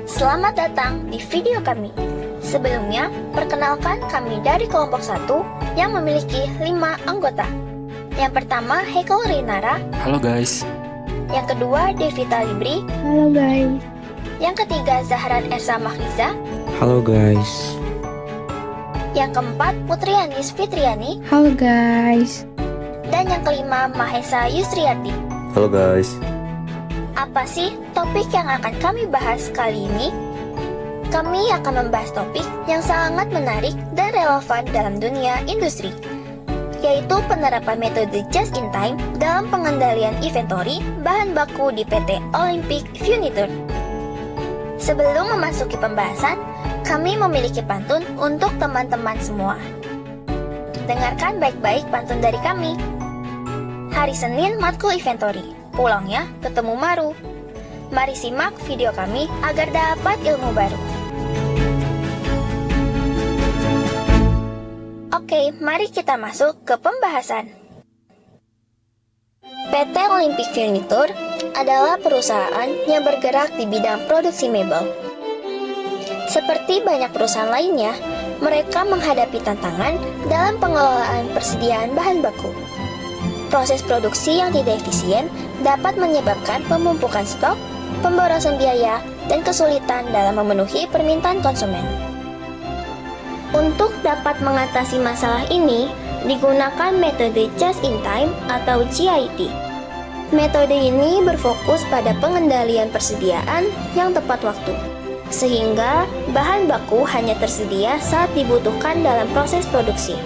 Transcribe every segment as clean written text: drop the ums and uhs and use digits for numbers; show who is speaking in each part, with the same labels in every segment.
Speaker 1: Selamat datang di video kami. Sebelumnya, perkenalkan kami dari kelompok 1 yang memiliki 5 anggota. Yang pertama, Heiko Rinara.
Speaker 2: Halo guys.
Speaker 1: Yang kedua, Devita Libri.
Speaker 3: Halo guys.
Speaker 1: Yang ketiga, Zahran Ersa Mahriza.
Speaker 4: Halo guys.
Speaker 1: Yang keempat, Putrianis Fitriani.
Speaker 3: Halo guys.
Speaker 1: Dan yang kelima, Mahesa Yusriyati.
Speaker 4: Halo guys.
Speaker 1: Apa sih topik yang akan kami bahas kali ini? Kami akan membahas topik yang sangat menarik dan relevan dalam dunia industri, yaitu penerapan metode just-in-time dalam pengendalian inventory bahan baku di PT Olympic Furniture. Sebelum memasuki pembahasan, kami memiliki pantun untuk teman-teman semua. Dengarkan baik-baik pantun dari kami. Hari Senin matkul inventory, pulangnya ketemu Maru. Mari simak video kami agar dapat ilmu baru. Oke, mari kita masuk ke pembahasan. PT Olympic Furniture adalah perusahaan yang bergerak di bidang produksi mebel. Seperti banyak perusahaan lainnya, mereka menghadapi tantangan dalam pengelolaan persediaan bahan baku. Proses produksi yang tidak efisien dapat menyebabkan pemumpukan stok, pemborosan biaya, dan kesulitan dalam memenuhi permintaan konsumen. Untuk dapat mengatasi masalah ini, digunakan metode just-in-time atau JIT. Metode ini berfokus pada pengendalian persediaan yang tepat waktu, sehingga bahan baku hanya tersedia saat dibutuhkan dalam proses produksi.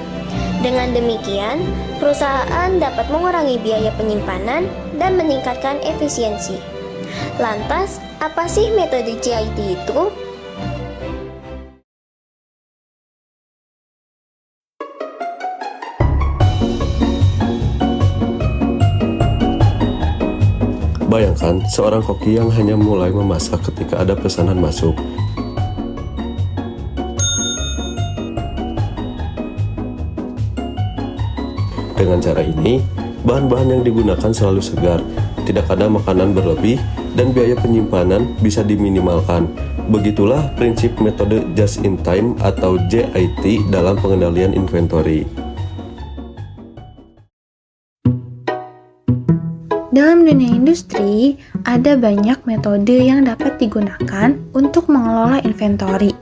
Speaker 1: Dengan demikian, perusahaan dapat mengurangi biaya penyimpanan dan meningkatkan efisiensi. Lantas, apa sih metode JIT itu?
Speaker 4: Bayangkan seorang koki yang hanya mulai memasak ketika ada pesanan masuk. Dengan cara ini, bahan-bahan yang digunakan selalu segar, tidak ada makanan berlebih, dan biaya penyimpanan bisa diminimalkan. Begitulah prinsip metode just-in-time atau JIT dalam pengendalian inventory.
Speaker 3: Dalam dunia industri, ada banyak metode yang dapat digunakan untuk mengelola inventory.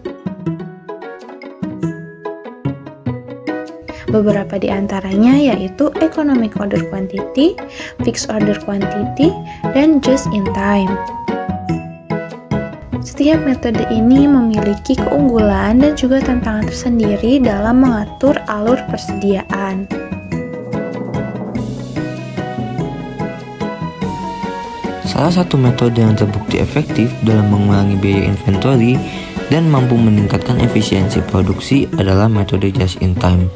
Speaker 3: Beberapa di antaranya yaitu economic order quantity, fixed order quantity, dan just-in-time. Setiap metode ini memiliki keunggulan dan juga tantangan tersendiri dalam mengatur alur persediaan.
Speaker 5: Salah satu metode yang terbukti efektif dalam mengurangi biaya inventory dan mampu meningkatkan efisiensi produksi adalah metode just-in-time.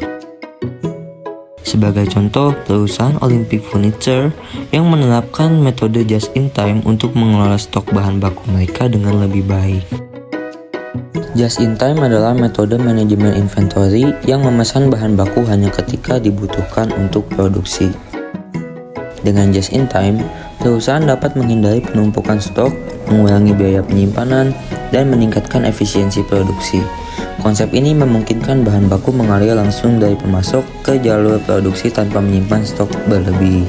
Speaker 5: Sebagai contoh, perusahaan Olympic Furniture yang menerapkan metode just-in-time untuk mengelola stok bahan baku mereka dengan lebih baik. Just-in-time adalah metode manajemen inventory yang memesan bahan baku hanya ketika dibutuhkan untuk produksi. Dengan just-in-time, perusahaan dapat menghindari penumpukan stok, mengurangi biaya penyimpanan, dan meningkatkan efisiensi produksi. Konsep ini memungkinkan bahan baku mengalir langsung dari pemasok ke jalur produksi tanpa menyimpan stok berlebih.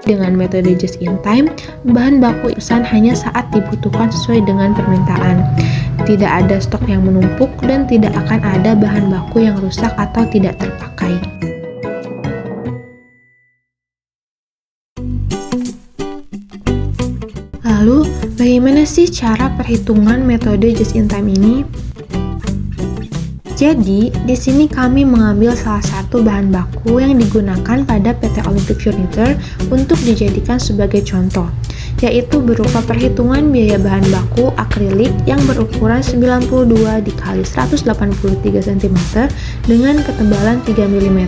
Speaker 3: Dengan metode just-in-time, bahan baku pesan hanya saat dibutuhkan sesuai dengan permintaan. Tidak ada stok yang menumpuk dan tidak akan ada bahan baku yang rusak atau tidak terpakai. Lalu, bagaimana sih cara perhitungan metode just-in-time ini? Jadi, di sini kami mengambil salah satu bahan baku yang digunakan pada PT Olympic Furniture untuk dijadikan sebagai contoh, yaitu berupa perhitungan biaya bahan baku akrilik yang berukuran 92 dikali 183 cm dengan ketebalan 3 mm.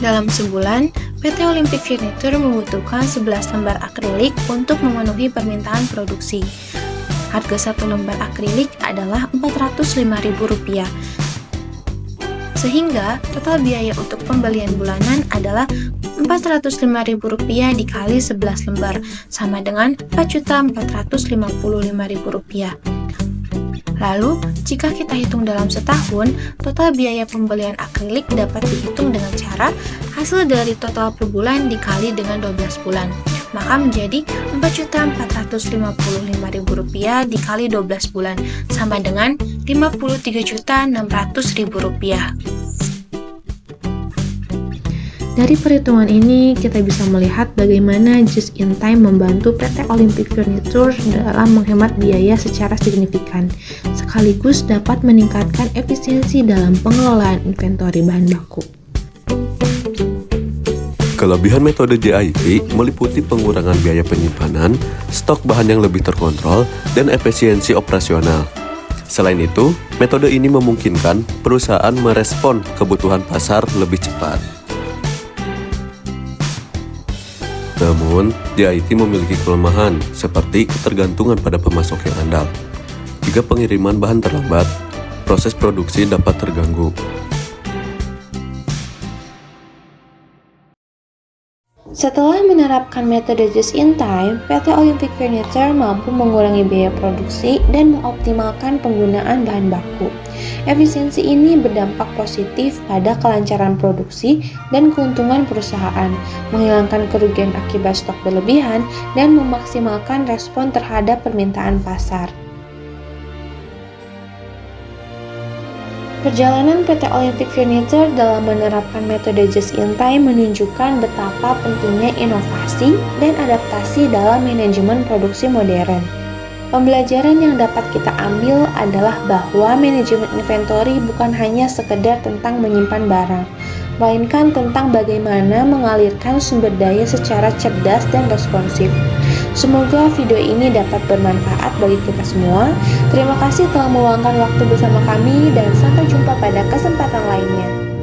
Speaker 3: Dalam sebulan, PT Olympic Furniture membutuhkan 11 lembar akrilik untuk memenuhi permintaan produksi. Harga satu lembar akrilik adalah Rp405.000. Sehingga total biaya untuk pembelian bulanan adalah Rp405.000 dikali 11 lembar, sama dengan Rp4.455.000. Lalu, jika kita hitung dalam setahun, total biaya pembelian akrilik dapat dihitung dengan cara hasil dari total per bulan dikali dengan 12 bulan. Maka menjadi Rp4.455.000 dikali 12 bulan, sama dengan Rp53.600.000. Dari perhitungan ini, kita bisa melihat bagaimana Just in Time membantu PT Olympic Furniture dalam menghemat biaya secara signifikan, sekaligus dapat meningkatkan efisiensi dalam pengelolaan inventory bahan baku.
Speaker 4: Kelebihan metode JIT meliputi pengurangan biaya penyimpanan, stok bahan yang lebih terkontrol, dan efisiensi operasional. Selain itu, metode ini memungkinkan perusahaan merespon kebutuhan pasar lebih cepat. Namun, JIT memiliki kelemahan seperti ketergantungan pada pemasok yang andal. Jika pengiriman bahan terlambat, proses produksi dapat terganggu.
Speaker 3: Setelah menerapkan metode Just in Time, PT Olympic Furniture mampu mengurangi biaya produksi dan mengoptimalkan penggunaan bahan baku. Efisiensi ini berdampak positif pada kelancaran produksi dan keuntungan perusahaan, menghilangkan kerugian akibat stok berlebihan, dan memaksimalkan respon terhadap permintaan pasar. Perjalanan PT Olympic Furniture dalam menerapkan metode Just in Time menunjukkan betapa pentingnya inovasi dan adaptasi dalam manajemen produksi modern. Pembelajaran yang dapat kita ambil adalah bahwa manajemen inventory bukan hanya sekedar tentang menyimpan barang, melainkan tentang bagaimana mengalirkan sumber daya secara cerdas dan responsif. Semoga video ini dapat bermanfaat bagi kita semua. Terima kasih telah meluangkan waktu bersama kami dan sampai jumpa pada kesempatan lainnya.